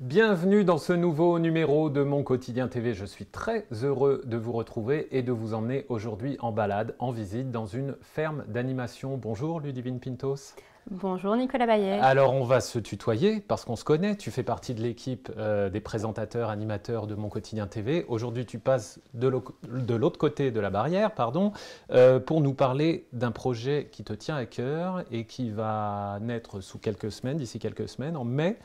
Bienvenue dans ce nouveau numéro de Mon Quotidien TV. Je suis très heureux de vous retrouver et de vous emmener aujourd'hui en balade, en visite dans une ferme d'animation. Bonjour Ludivine Pintos. Bonjour Nicolas Baillet. Alors on va se tutoyer parce qu'on se connaît. Tu fais partie de l'équipe des présentateurs, animateurs de Mon Quotidien TV. Aujourd'hui tu passes de l'autre côté de la barrière pour nous parler d'un projet qui te tient à cœur et qui va naître sous quelques semaines, d'ici quelques semaines, en mai.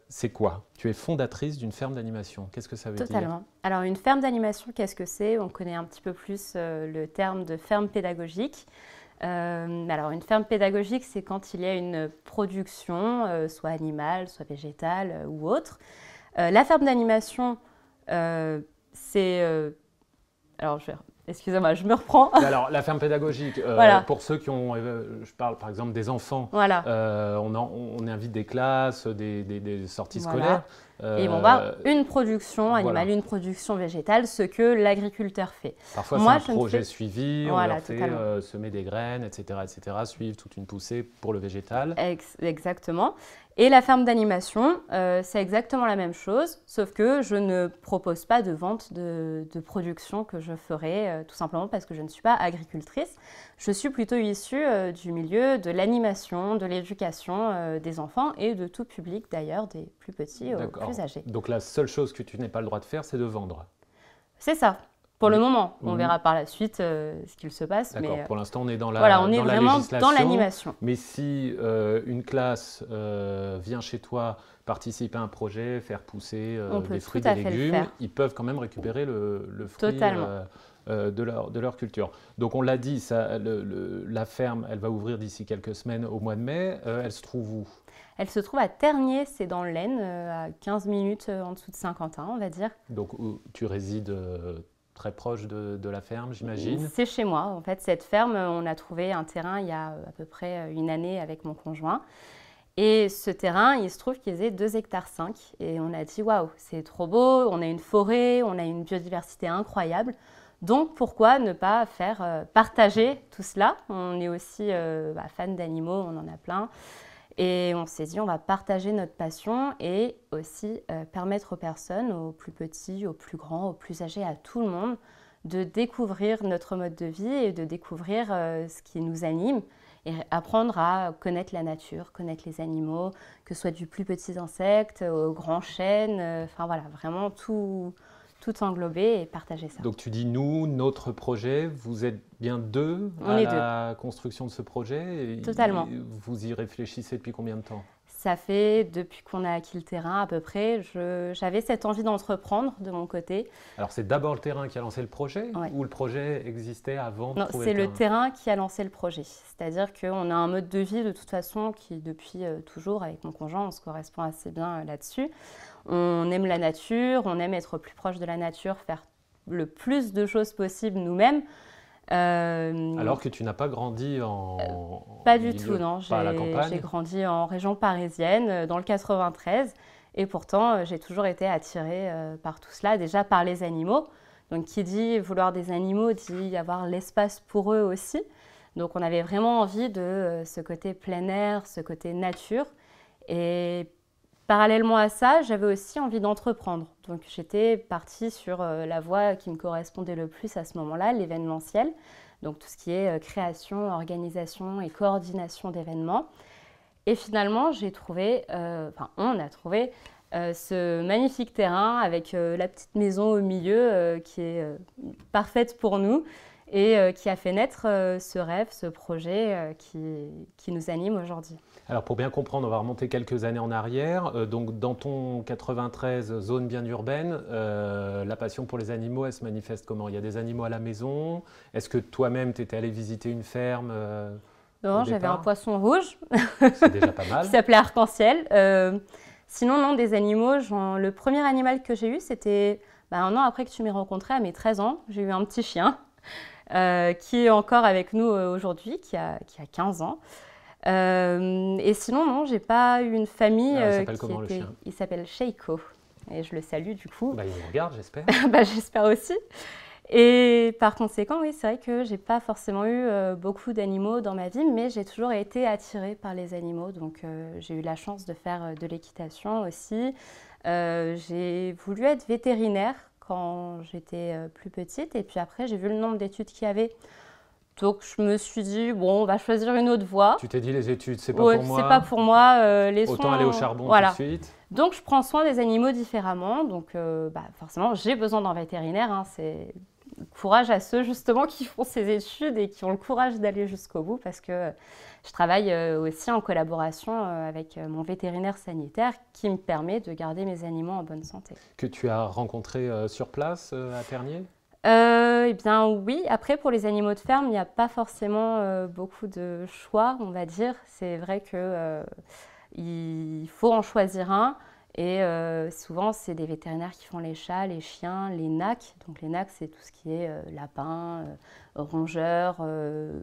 C'est quoi? Tu es fondatrice d'une ferme d'animation. Qu'est-ce que ça veut dire? Totalement. Alors une ferme d'animation, qu'est-ce que c'est? On connaît un petit peu plus le terme de ferme pédagogique. Alors une ferme pédagogique, c'est quand il y a une production, soit animale, soit végétale ou autre. La ferme d'animation, c'est... alors excusez-moi, je me reprends. Alors, la ferme pédagogique, voilà. Pour ceux qui ont, je parle par exemple des enfants, voilà. On invite des classes, des sorties voilà. scolaires. Et ils vont voir une production animale, voilà. Une production végétale, ce que l'agriculteur fait. Parfois, c'est un projet suivi, on leur fait semer des graines, etc., suivre toute une poussée pour le végétal. Exactement. Et la ferme d'animation, c'est exactement la même chose, sauf que je ne propose pas de vente de production que je ferai, tout simplement parce que je ne suis pas agricultrice. Je suis plutôt issue du milieu de l'animation, de l'éducation des enfants et de tout public d'ailleurs, des plus petits aux plus âgés. Donc la seule chose que tu n'es pas le droit de faire, c'est de vendre. C'est ça. Pour le moment, on verra par la suite ce qu'il se passe. D'accord, pour l'instant on est dans la voilà, on est vraiment législation. Dans l'animation. Mais si une classe vient chez toi participer à un projet, faire pousser des fruits, des légumes, ils peuvent quand même récupérer le fruit de leur culture. Donc on l'a dit, la ferme, elle va ouvrir d'ici quelques semaines au mois de mai. Elle se trouve où? Elle se trouve à Tergnier, c'est dans l'Aisne, à 15 minutes en dessous de Saint-Quentin, on va dire. Donc tu résides très proche de la ferme, j'imagine? C'est chez moi. En fait, cette ferme, on a trouvé un terrain il y a à peu près une année avec mon conjoint. Et ce terrain, il se trouve qu'il faisait 2,5 hectares. Et on a dit, waouh, c'est trop beau, on a une forêt, on a une biodiversité incroyable. Donc, pourquoi ne pas faire partager tout cela? On est aussi fans d'animaux, on en a plein. Et on s'est dit, on va partager notre passion et aussi permettre aux personnes, aux plus petits, aux plus grands, aux plus âgés, à tout le monde, de découvrir notre mode de vie et de découvrir ce qui nous anime et apprendre à connaître la nature, connaître les animaux, que ce soit du plus petits insectes aux grands chênes, enfin voilà, vraiment tout englober et partager ça. Donc tu dis nous, notre projet, vous êtes bien deux à la construction de ce projet? Totalement. Vous y réfléchissez depuis combien de temps? Ça fait depuis qu'on a acquis le terrain à peu près, j'avais cette envie d'entreprendre de mon côté. Alors c'est d'abord le terrain qui a lancé le projet ou le projet existait avant de trouver le terrain? Non, c'est le terrain qui a lancé le projet. C'est-à-dire qu'on a un mode de vie de toute façon qui depuis toujours avec mon conjoint, on se correspond assez bien là-dessus. On aime la nature, on aime être plus proche de la nature, faire le plus de choses possibles nous-mêmes. Alors que tu n'as pas grandi pas du tout, non. J'ai grandi en région parisienne, dans le 93. Et pourtant, j'ai toujours été attirée par tout cela, déjà par les animaux. Donc, qui dit vouloir des animaux, dit avoir l'espace pour eux aussi. Donc, on avait vraiment envie de ce côté plein air, ce côté nature. Et parallèlement à ça, j'avais aussi envie d'entreprendre. Donc, j'étais partie sur la voie qui me correspondait le plus à ce moment-là, l'événementiel. Donc, tout ce qui est création, organisation et coordination d'événements. Et finalement, on a trouvé ce magnifique terrain avec la petite maison au milieu qui est parfaite pour nous et qui a fait naître ce rêve, ce projet qui nous anime aujourd'hui. Alors pour bien comprendre, on va remonter quelques années en arrière. Donc dans ton 93, zone bien urbaine, la passion pour les animaux, elle se manifeste comment? Il y a des animaux à la maison? Est-ce que toi-même, tu étais allé visiter une ferme Non, j'avais un poisson rouge. C'est déjà pas mal. Qui s'appelait Arc-en-Ciel. Sinon, non, des animaux. Le premier animal que j'ai eu, c'était un an après que tu m'aies rencontré, à mes 13 ans. J'ai eu un petit chien qui est encore avec nous aujourd'hui, qui a 15 ans. Et sinon, non, j'ai pas eu une famille. Il s'appelle comment le chien? Il s'appelle Sheiko. Et je le salue du coup. Il me regarde, j'espère. J'espère aussi. Et par conséquent, oui, c'est vrai que j'ai pas forcément eu beaucoup d'animaux dans ma vie, mais j'ai toujours été attirée par les animaux. Donc j'ai eu la chance de faire de l'équitation aussi. J'ai voulu être vétérinaire quand j'étais plus petite, et puis après j'ai vu le nombre d'études qu'il y avait. Donc je me suis dit, bon, on va choisir une autre voie. Tu t'es dit, les études, c'est pas pour moi. C'est pas pour moi. Les Autant soins, aller au charbon voilà. tout de suite. Donc je prends soin des animaux différemment. Donc forcément, j'ai besoin d'un vétérinaire. Hein. C'est courage à ceux justement qui font ces études et qui ont le courage d'aller jusqu'au bout, parce que je travaille aussi en collaboration avec mon vétérinaire sanitaire qui me permet de garder mes animaux en bonne santé. Que tu as rencontré sur place à Tergnier ? Eh bien oui, après pour les animaux de ferme, il n'y a pas forcément beaucoup de choix, on va dire. C'est vrai qu'il faut en choisir un. Et souvent, c'est des vétérinaires qui font les chats, les chiens, les nacs. Donc les nacs, c'est tout ce qui est lapins, rongeurs,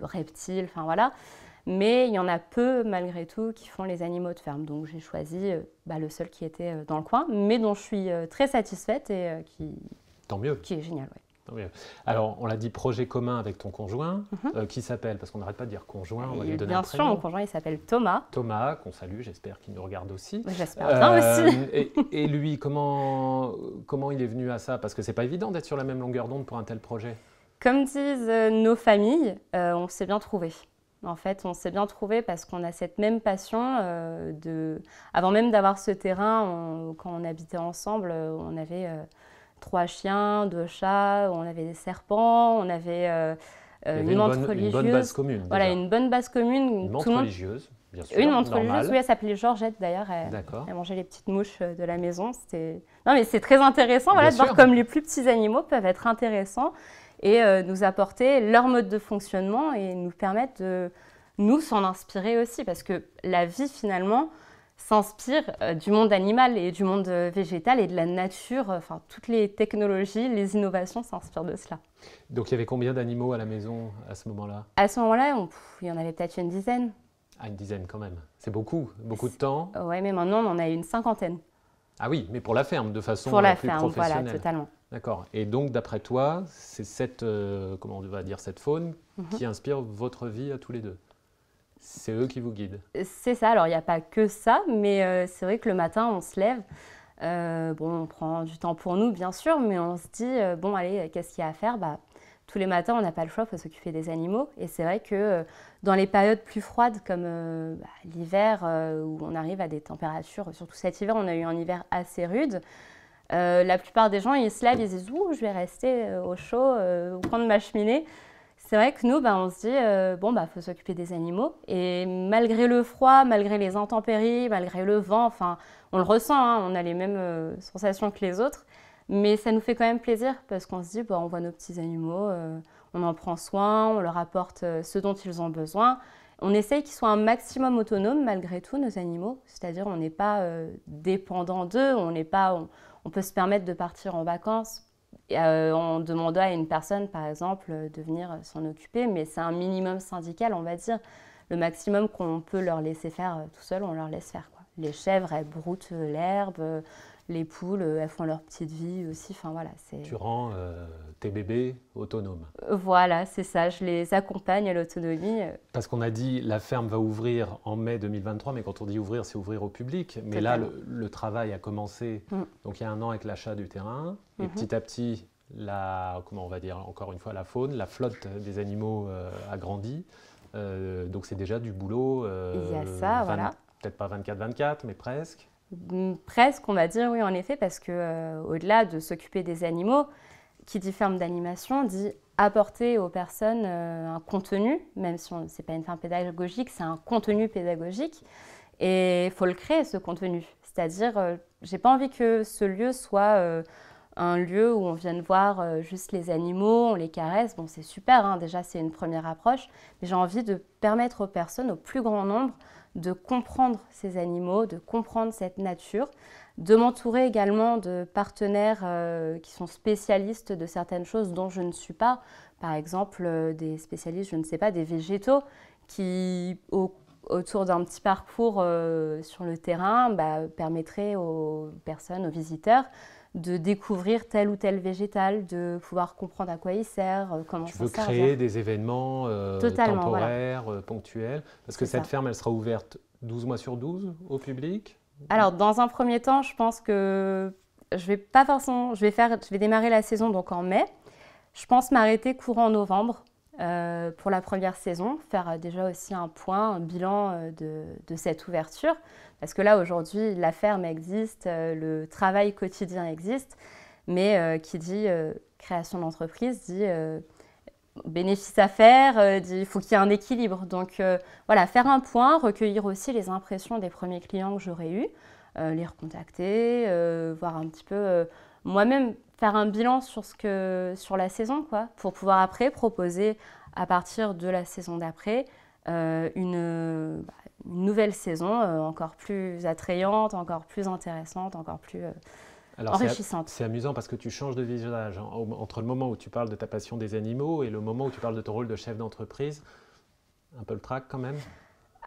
reptiles, enfin voilà. Mais il y en a peu, malgré tout, qui font les animaux de ferme. Donc j'ai choisi le seul qui était dans le coin, mais dont je suis très satisfaite et Tant mieux. Qui est génial, oui. Alors, on l'a dit, projet commun avec ton conjoint, qui s'appelle, parce qu'on n'arrête pas de dire conjoint, on va lui donner un prénom. Bien sûr, mon conjoint, il s'appelle Thomas. Thomas, qu'on salue, j'espère qu'il nous regarde aussi. J'espère bien aussi. Et lui, comment il est venu à ça? Parce que c'est pas évident d'être sur la même longueur d'onde pour un tel projet. Comme disent nos familles, on s'est bien trouvés. En fait, on s'est bien trouvés parce qu'on a cette même passion. Avant même d'avoir ce terrain, quand on habitait ensemble, on avait 3 chiens, 2 chats, on avait des serpents, on avait une montre religieuse. Une bonne base commune. Voilà, une bonne base commune. Une montre religieuse, bien sûr. Une montre religieuse, oui, elle s'appelait Georgette d'ailleurs. Elle mangeait les petites mouches de la maison. Non, mais c'est très intéressant de voir comme les plus petits animaux peuvent être intéressants et nous apporter leur mode de fonctionnement et nous permettre de nous s'en inspirer aussi. Parce que la vie, finalement, s'inspire du monde animal et du monde végétal et de la nature. Enfin, toutes les technologies, les innovations s'inspirent de cela. Donc, il y avait combien d'animaux à la maison à ce moment-là? À ce moment-là, il y en avait peut-être une dizaine. Ah, une dizaine quand même. C'est beaucoup de temps. Oui, mais maintenant, on en a une cinquantaine. Ah oui, mais pour la ferme, de façon pour la plus ferme, professionnelle. Voilà, totalement. D'accord. Et donc, d'après toi, c'est cette faune qui inspire votre vie à tous les deux? C'est eux qui vous guident? C'est ça. Alors, il n'y a pas que ça, mais c'est vrai que le matin, on se lève. On prend du temps pour nous, bien sûr, mais on se dit, bon, allez, qu'est-ce qu'il y a à faire? Tous les matins, on n'a pas le choix, il faut s'occuper des animaux. Et c'est vrai que dans les périodes plus froides, comme l'hiver, où on arrive à des températures, surtout cet hiver, on a eu un hiver assez rude. La plupart des gens, ils se lèvent, ils se disent, ouh, je vais rester au chaud, au coin de ma cheminée. C'est vrai que nous, on se dit, faut s'occuper des animaux. Et malgré le froid, malgré les intempéries, malgré le vent, enfin, on le ressent, hein, on a les mêmes sensations que les autres. Mais ça nous fait quand même plaisir parce qu'on se dit, on voit nos petits animaux, on en prend soin, on leur apporte ce dont ils ont besoin. On essaye qu'ils soient un maximum autonomes malgré tout, nos animaux. C'est-à-dire, on n'est pas dépendant d'eux, on peut se permettre de partir en vacances en demandant à une personne, par exemple, de venir s'en occuper. Mais c'est un minimum syndical, on va dire. Le maximum qu'on peut leur laisser faire tout seul, on leur laisse faire, quoi. Les chèvres, elles broutent l'herbe. Les poules, elles font leur petite vie aussi. Enfin, voilà, tu rends tes bébés autonomes. Voilà, c'est ça. Je les accompagne à l'autonomie. Parce qu'on a dit la ferme va ouvrir en mai 2023, mais quand on dit ouvrir, c'est ouvrir au public. Mais là, le travail a commencé donc il y a 1 an avec l'achat du terrain. Et petit à petit, encore une fois, la faune, la flotte des animaux a grandi. Donc c'est déjà du boulot. Il y a ça, voilà. Peut-être pas 24-24, mais presque. Presque, on va dire, oui, en effet, parce qu'au-delà de s'occuper des animaux, qui dit ferme d'animation, dit apporter aux personnes un contenu, même si ce n'est pas une ferme pédagogique, c'est un contenu pédagogique. Et il faut le créer, ce contenu. C'est-à-dire, j'ai pas envie que ce lieu soit un lieu où on vienne voir juste les animaux, on les caresse. Bon, c'est super, hein, déjà, c'est une première approche. Mais j'ai envie de permettre aux personnes, au plus grand nombre, de comprendre ces animaux, de comprendre cette nature, de m'entourer également de partenaires qui sont spécialistes de certaines choses dont je ne suis pas. Par exemple, des spécialistes, je ne sais pas, des végétaux qui, au autour d'un petit parcours sur le terrain permettrait aux personnes, aux visiteurs, de découvrir tel ou tel végétal, de pouvoir comprendre à quoi il sert, comment ça sert. Tu veux créer des événements temporaires, ponctuels, parce que cette ferme, elle sera ouverte 12 mois sur 12 au public? Alors, dans un premier temps, je pense que je vais démarrer la saison donc en mai. Je pense m'arrêter courant novembre pour la première saison, faire déjà aussi un bilan de cette ouverture. Parce que là, aujourd'hui, la ferme existe, le travail quotidien existe, mais qui dit création d'entreprise, dit bénéfice à faire, dit il faut qu'il y ait un équilibre. Donc voilà, faire un point, recueillir aussi les impressions des premiers clients que j'aurais eus, les recontacter, voir un petit peu moi-même faire un bilan sur la saison, quoi, pour pouvoir après proposer à partir de la saison d'après une nouvelle saison encore plus attrayante, encore plus intéressante, encore plus enrichissante. C'est amusant parce que tu changes de visage entre le moment où tu parles de ta passion des animaux et le moment où tu parles de ton rôle de chef d'entreprise. Un peu le trac quand même?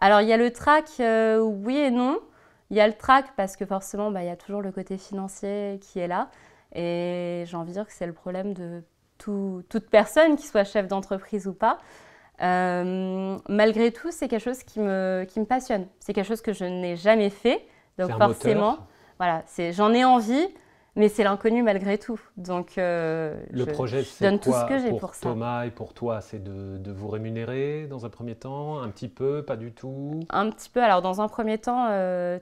Alors il y a le trac, oui et non. Il y a le trac parce que forcément il y a toujours le côté financier qui est là. Et j'ai envie de dire que c'est le problème de toute personne, qui soit chef d'entreprise ou pas. Malgré tout, c'est quelque chose qui me passionne. C'est quelque chose que je n'ai jamais fait. Donc forcément, voilà, j'en ai envie, mais c'est l'inconnu malgré tout. Donc le projet, donne tout ce que j'ai pour ça. Thomas et pour toi, c'est de vous rémunérer dans un premier temps, un petit peu, pas du tout? Un petit peu. Alors dans un premier temps,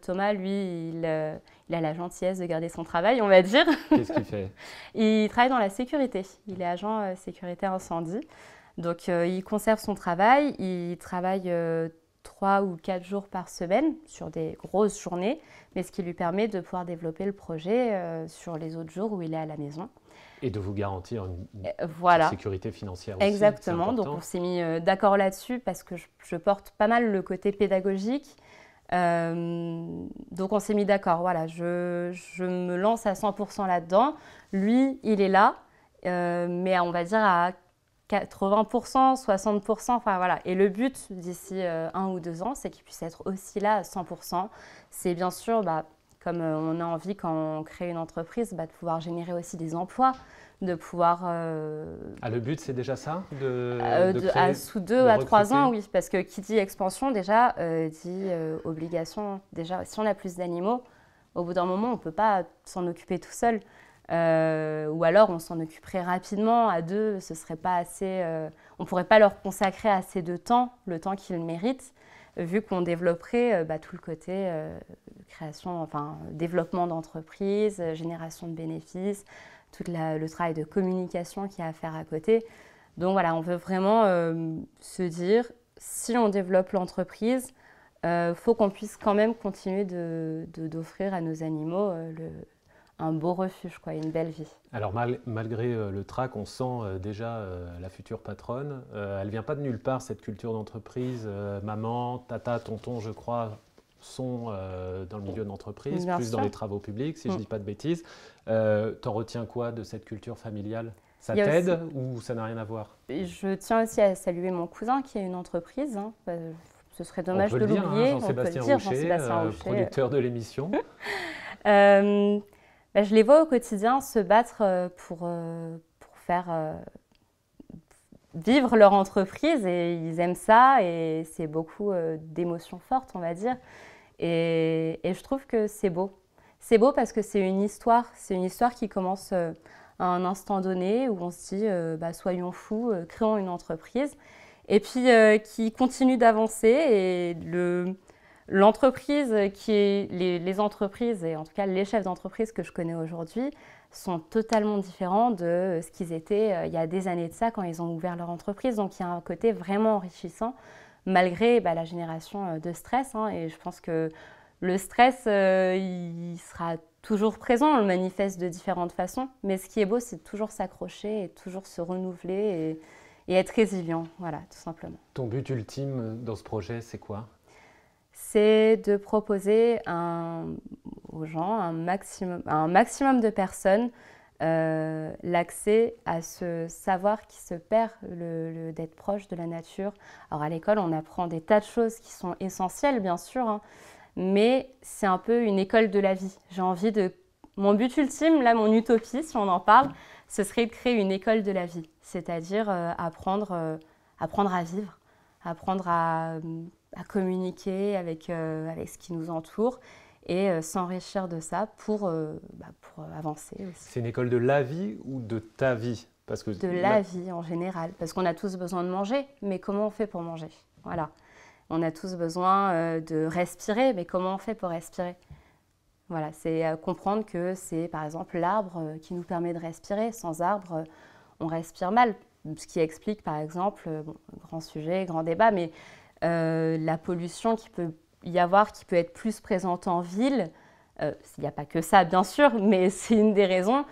Thomas, lui, il a la gentillesse de garder son travail, on va dire. Qu'est-ce qu'il fait? Il travaille dans la sécurité. Il est agent sécurité incendie. Donc, il conserve son travail. Il travaille 3 ou 4 jours par semaine sur des grosses journées, mais ce qui lui permet de pouvoir développer le projet sur les autres jours où il est à la maison. Et de vous garantir une sécurité financière aussi. Exactement. Donc, on s'est mis d'accord là-dessus parce que je porte pas mal le côté pédagogique. Donc on s'est mis d'accord, voilà, je me lance à 100% là-dedans. Lui, il est là, mais on va dire à 80%, 60%, enfin voilà. Et le but d'ici 1 ou 2 ans, c'est qu'il puisse être aussi là à 100%. C'est bien sûr, comme on a envie quand on crée une entreprise, de pouvoir générer aussi des emplois, de pouvoir… le but, c'est déjà ça de créer, sous 2 à 3 ans, oui. Parce que qui dit expansion, déjà, dit obligation. Déjà, si on a plus d'animaux, au bout d'un moment, on ne peut pas s'en occuper tout seul. Ou alors, on s'en occuperait rapidement. À 2, ce serait pas assez… on ne pourrait pas leur consacrer assez de temps, le temps qu'ils méritent, vu qu'on développerait tout le côté création, enfin développement d'entreprise, génération de bénéfices, tout le travail de communication qu'il y a à faire à côté. Donc voilà, on veut vraiment se dire, si on développe l'entreprise, faut qu'on puisse quand même continuer d'offrir à nos animaux un beau refuge, quoi, une belle vie. Alors malgré le trac, on sent déjà la future patronne. Elle ne vient pas de nulle part, cette culture d'entreprise. Maman, tata, tonton, je crois, sont dans le milieu d'entreprise, plus dans les travaux publics, si je ne dis pas de bêtises. T'en retiens quoi de cette culture familiale? Ça t'aide ou ça n'a rien à voir? Je tiens aussi à saluer mon cousin qui a une entreprise. Hein. Ce serait dommage de l'oublier. Jean-Sébastien Roucher, producteur de l'émission. Je les vois au quotidien se battre pour faire vivre leur entreprise et ils aiment ça et c'est beaucoup d'émotions fortes, on va dire. Et je trouve que c'est beau. C'est beau parce que c'est une histoire qui commence à un instant donné où on se dit soyons fous, créons une entreprise et puis qui continue d'avancer et l'entreprise les entreprises et en tout cas les chefs d'entreprise que je connais aujourd'hui sont totalement différents de ce qu'ils étaient il y a des années de ça quand ils ont ouvert leur entreprise. Donc il y a un côté vraiment enrichissant malgré la génération de stress. Hein, et je pense que le stress, il sera toujours présent, on le manifeste de différentes façons. Mais ce qui est beau, c'est de toujours s'accrocher et toujours se renouveler et être résilient, voilà, tout simplement. Ton but ultime dans ce projet, c'est quoi? C'est de proposer aux gens un maximum de personnes l'accès à ce savoir qui se perd, d'être proche de la nature. Alors à l'école, on apprend des tas de choses qui sont essentielles, bien sûr, hein, mais c'est un peu une école de la vie. J'ai envie de... Mon but ultime, là, mon utopie, si on en parle, ce serait de créer une école de la vie, c'est-à-dire apprendre à vivre, apprendre à communiquer avec ce qui nous entoure et s'enrichir de ça pour avancer aussi. C'est une école de la vie ou de ta vie? De la vie en général, parce qu'on a tous besoin de manger, mais comment on fait pour manger? Voilà. On a tous besoin de respirer, mais comment on fait pour respirer? Voilà, c'est comprendre que c'est par exemple l'arbre qui nous permet de respirer. Sans arbre, on respire mal. Ce qui explique par exemple, grand sujet, grand débat, mais la pollution qui peut y avoir, qui peut être plus présente en ville. Il n'y a pas que ça, bien sûr, mais c'est une des raisons,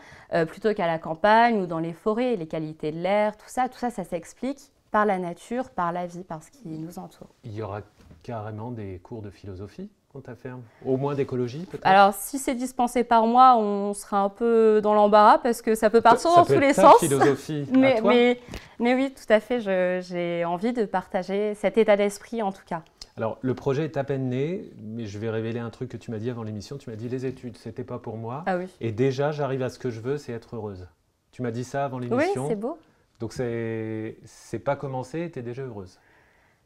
plutôt qu'à la campagne ou dans les forêts, les qualités de l'air, tout ça s'explique par la nature, par la vie, par ce qui nous entoure. Il y aura carrément des cours de philosophie qu'on t'a fait, au moins d'écologie peut-être? Alors, si c'est dispensé par mois, on sera un peu dans l'embarras parce que ça peut partir dans tous les sens. Philosophie mais, à toi. mais oui, tout à fait, j'ai envie de partager cet état d'esprit en tout cas. Alors, le projet est à peine né, mais je vais révéler un truc que tu m'as dit avant l'émission. Tu m'as dit les études, c'était pas pour moi. Ah oui. Et déjà, j'arrive à ce que je veux, c'est être heureuse. Tu m'as dit ça avant l'émission. Oui, c'est beau. Donc, c'est pas commencé, tu es déjà heureuse.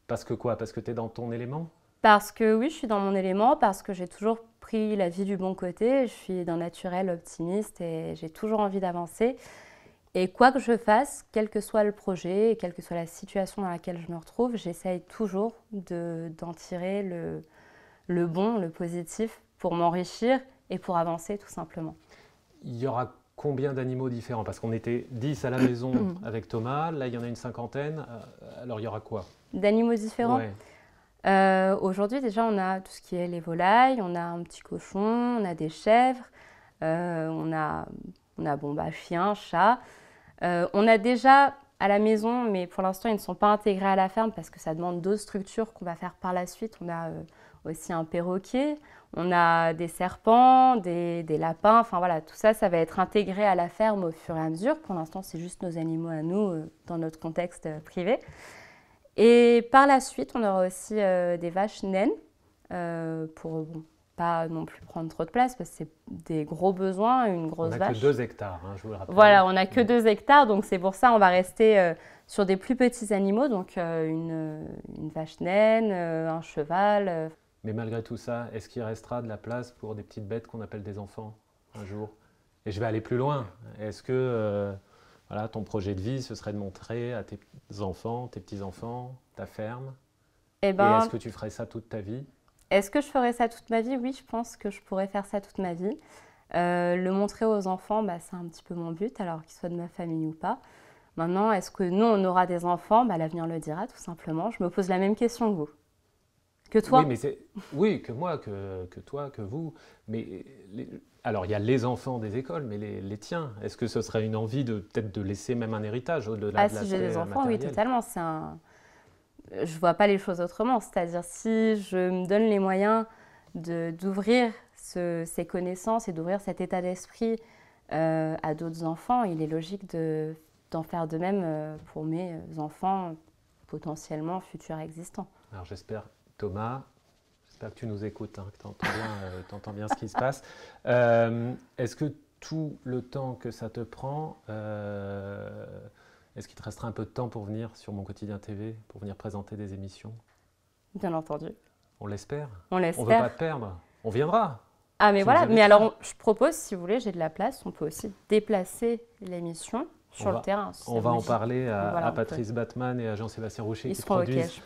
Parce que quoi? Parce que tu es dans ton élément? Parce que oui, je suis dans mon élément, parce que j'ai toujours pris la vie du bon côté. Je suis d'un naturel optimiste et j'ai toujours envie d'avancer. Et quoi que je fasse, quel que soit le projet, et quelle que soit la situation dans laquelle je me retrouve, j'essaye toujours d'en tirer le bon, le positif, pour m'enrichir et pour avancer tout simplement. Il y aura combien d'animaux différents? Parce qu'on était 10 à la maison avec Thomas, là il y en a une cinquantaine. Alors il y aura quoi? D'animaux différents? Ouais. Aujourd'hui déjà on a tout ce qui est les volailles, on a un petit cochon, on a des chèvres, on a chiens, chats. On a déjà à la maison, mais pour l'instant ils ne sont pas intégrés à la ferme parce que ça demande d'autres structures qu'on va faire par la suite. On a aussi un perroquet, on a des serpents, des lapins, enfin voilà, tout ça, ça va être intégré à la ferme au fur et à mesure. Pour l'instant c'est juste nos animaux à nous dans notre contexte privé. Et par la suite on aura aussi des vaches naines pour pas non plus prendre trop de place parce que c'est des gros besoins, une grosse vache. On n'a que 2 hectares, hein, je vous le rappelle. Voilà, on n'a que 2 hectares, donc c'est pour ça on va rester sur des plus petits animaux, donc une vache naine, un cheval. Mais malgré tout ça, est-ce qu'il restera de la place pour des petites bêtes qu'on appelle des enfants un jour? Et je vais aller plus loin. Est-ce que voilà, ton projet de vie, ce serait de montrer à tes enfants, tes petits-enfants, ta ferme? Et est-ce que tu ferais ça toute ta vie? Est-ce que je ferais ça toute ma vie? Oui, je pense que je pourrais faire ça toute ma vie. Le montrer aux enfants, c'est un petit peu mon but, alors qu'ils soient de ma famille ou pas. Maintenant, est-ce que nous, on aura des enfants? L'avenir le dira, tout simplement. Je me pose la même question que vous. Que toi? Oui, que moi, que toi, que vous. Mais alors, il y a les enfants des écoles, mais les tiens. Est-ce que ce serait une envie peut-être de laisser même un héritage au-delà de l'aspect si j'ai des enfants, matériel? oui, totalement. Je ne vois pas les choses autrement. C'est-à-dire, si je me donne les moyens d'ouvrir ces connaissances et d'ouvrir cet état d'esprit à d'autres enfants, il est logique d'en faire de même pour mes enfants potentiellement futurs existants. Alors, j'espère, Thomas, j'espère que tu nous écoutes, hein, que tu entends bien ce qui se passe. Est-ce que tout le temps que ça te prend... Est-ce qu'il te restera un peu de temps pour venir sur Mon Quotidien TV, pour venir présenter des émissions? Bien entendu. On l'espère. On l'espère. On ne veut pas te perdre. On viendra. Ah mais voilà, mais alors je propose, si vous voulez, j'ai de la place, on peut aussi déplacer l'émission sur le terrain. On va en parler à Patrice Batman et à Jean-Sébastien Rocher qui produisent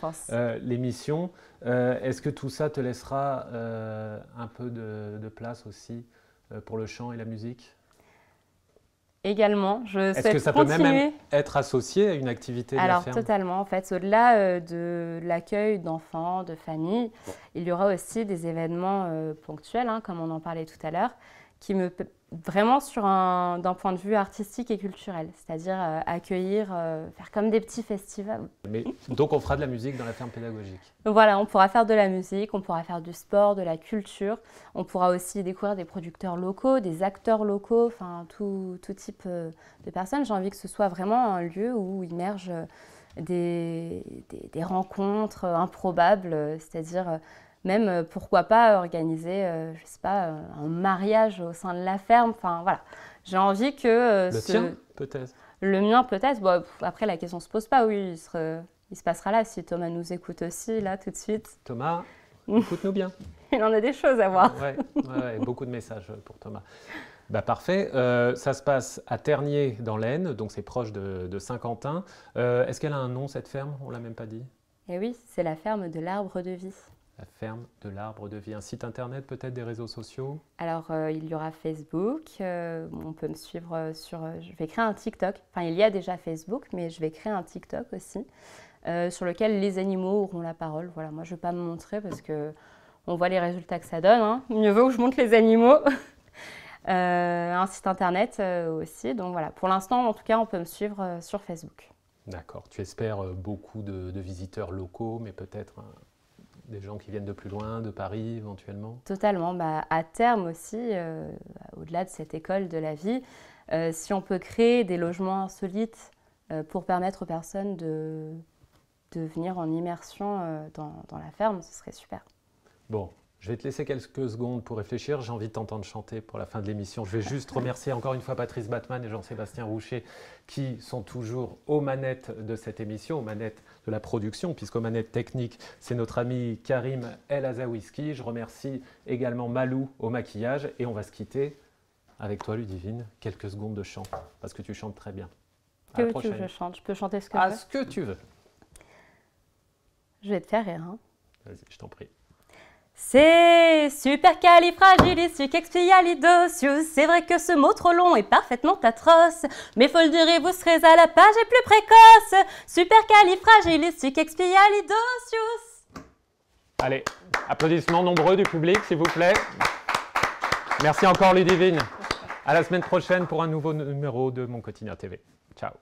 l'émission. Est-ce que tout ça te laissera un peu de place aussi pour le chant et la musique? Également, je souhaite Est-ce que ça peut même être associé à une activité de la ferme? Alors totalement, en fait, au-delà de l'accueil d'enfants, de familles, il y aura aussi des événements ponctuels, hein, comme on en parlait tout à l'heure, vraiment d'un point de vue artistique et culturel, c'est-à-dire accueillir, faire comme des petits festivals. Donc on fera de la musique dans la ferme pédagogique. Voilà, on pourra faire de la musique, on pourra faire du sport, de la culture, on pourra aussi découvrir des producteurs locaux, des acteurs locaux, enfin tout type de personnes. J'ai envie que ce soit vraiment un lieu où immergent des rencontres improbables, c'est-à-dire même, pourquoi pas, organiser, je sais pas, un mariage au sein de la ferme. Enfin, voilà. J'ai envie que... Le tien, peut-être? Le mien, peut-être. Bon, après, la question ne se pose pas, oui. Il se passera là, si Thomas nous écoute aussi, là, tout de suite. Thomas, écoute-nous bien. Il en a des choses à voir. Ouais, beaucoup de messages pour Thomas. Bah, parfait. Ça se passe à Ternier, dans l'Aisne, donc c'est proche de Saint-Quentin. Est-ce qu'elle a un nom, cette ferme? On ne l'a même pas dit. Eh oui, c'est la ferme de l'Arbre de Vie. La ferme de l'Arbre de Vie. Un site internet, peut-être des réseaux sociaux? Alors, il y aura Facebook. On peut me suivre sur... je vais créer un TikTok. Enfin, il y a déjà Facebook, mais je vais créer un TikTok aussi, sur lequel les animaux auront la parole. Voilà, moi, je ne vais pas me montrer parce qu'on voit les résultats que ça donne. Hein. Mieux vaut que je montre les animaux. Un site internet aussi. Donc voilà, pour l'instant, en tout cas, on peut me suivre sur Facebook. D'accord. Tu espères beaucoup de visiteurs locaux, mais peut-être... des gens qui viennent de plus loin, de Paris éventuellement? Totalement. Bah, à terme aussi, au-delà de cette école de la vie, si on peut créer des logements insolites pour permettre aux personnes de venir en immersion dans la ferme, ce serait super. Bon, je vais te laisser quelques secondes pour réfléchir. J'ai envie de t'entendre chanter pour la fin de l'émission. Je vais juste remercier encore une fois Patrice Batman et Jean-Sébastien Roucher qui sont toujours aux manettes de cette émission, aux manettes de la production, puisqu'aux manettes techniques, c'est notre ami Karim El Azawiski. Je remercie également Malou au maquillage et on va se quitter avec toi, Ludivine, quelques secondes de chant, parce que tu chantes très bien. Que veux-tu que je chante? Je peux chanter ce que je veux? Ce que tu veux. Je vais te faire rire. Hein. Vas-y, je t'en prie. C'est supercalifragilisticexpialidocious. C'est vrai que ce mot trop long est parfaitement atroce, mais faut le dire et vous serez à la page et plus précoce. Supercalifragilisticexpialidocious. Allez, applaudissements nombreux du public, s'il vous plaît. Merci encore, Ludivine. À la semaine prochaine pour un nouveau numéro de Mon Quotidien TV. Ciao.